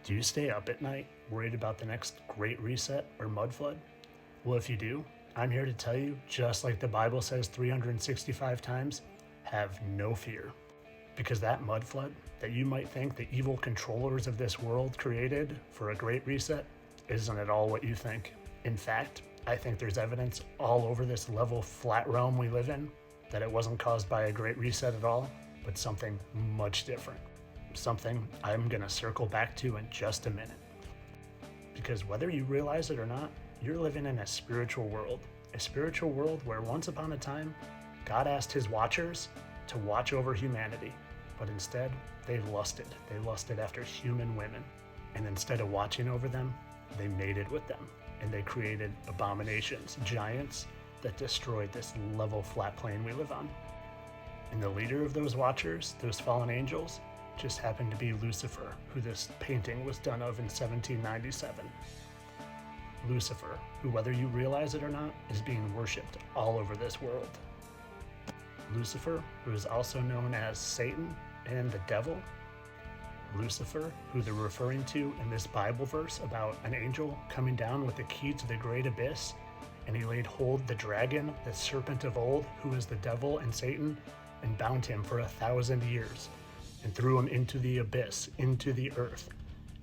Do you stay up at night worried about the next great reset or mud flood? Well, if you do, I'm here to tell you, just like the Bible says 365 times, have no fear. Because that mud flood that you might think the evil controllers of this world created for a great reset isn't at all what you think. In fact, I think there's evidence all over this level flat realm we live in that it wasn't caused by a great reset at all, but something much different. Something I'm going to circle back to in just a minute. Because whether you realize it or not, you're living in a spiritual world where once upon a time, God asked his watchers to watch over humanity, but instead they lusted. They lusted after human women. And instead of watching over them, they mated with them. And they created abominations, giants that destroyed this level flat plane we live on. And the leader of those watchers, those fallen angels, just happened to be Lucifer, who this painting was done of in 1797. Lucifer, who, whether you realize it or not, is being worshipped all over this world. Lucifer, who is also known as Satan and the devil. Lucifer, who they're referring to in this Bible verse about an angel coming down with the key to the great abyss, and he laid hold the dragon, the serpent of old, who is the devil and Satan, and bound him for 1,000 years, and threw him into the abyss, into the earth,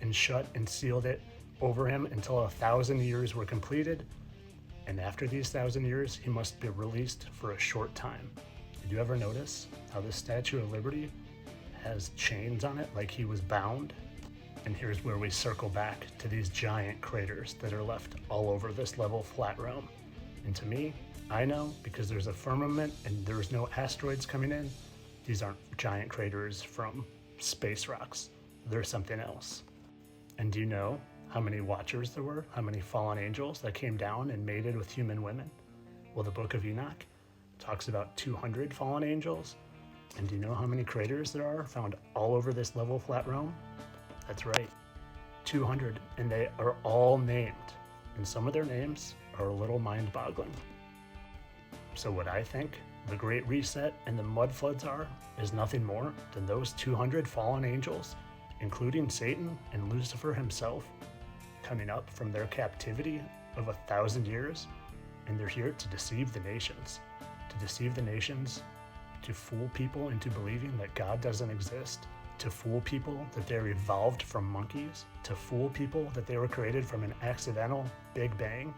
and shut and sealed it over him until 1,000 years were completed. And after these 1,000 years, he must be released for a short time. Did you ever notice how the Statue of Liberty has chains on it like he was bound? And here's where we circle back to these giant craters that are left all over this level flat realm. And to me, I know, because there's a firmament and there's no asteroids coming in, these aren't giant craters from space rocks. They're something else. And do you know how many watchers there were? How many fallen angels that came down and mated with human women? Well, the book of Enoch talks about 200 fallen angels. And do you know how many craters there are found all over this level flat realm? That's right, 200, and they are all named. And some of their names are a little mind-boggling. So what I think the Great Reset and the mud floods are is nothing more than those 200 fallen angels, including Satan and Lucifer himself, coming up from their captivity of 1,000 years, and they're here to deceive the nations. To fool people into believing that God doesn't exist, to fool people that they're evolved from monkeys, to fool people that they were created from an accidental Big Bang,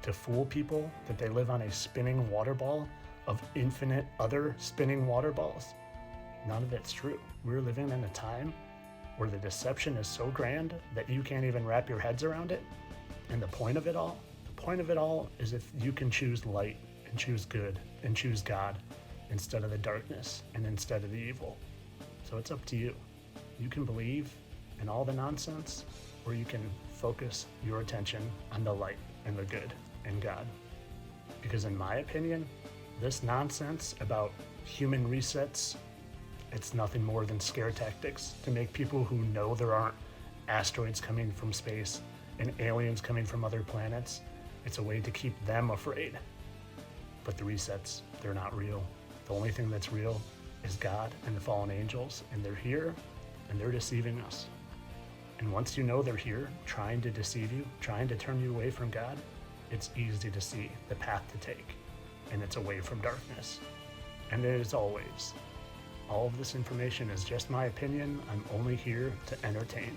to fool people that they live on a spinning water ball of infinite other spinning water balls. None of it's true. We're living in a time where the deception is so grand that you can't even wrap your heads around it. And the point of it all is if you can choose light and choose good and choose God instead of the darkness and instead of the evil. So it's up to you. You can believe in all the nonsense, or you can focus your attention on the light and the good and God. Because in my opinion, this nonsense about human resets, it's nothing more than scare tactics to make people who know there aren't asteroids coming from space and aliens coming from other planets. It's a way to keep them afraid. But the resets, they're not real. The only thing that's real is God and the fallen angels, and they're here and they're deceiving us. And once you know they're here, trying to deceive you, trying to turn you away from God, it's easy to see the path to take, and it's away from darkness. And as always, all of this information is just my opinion. I'm only here to entertain.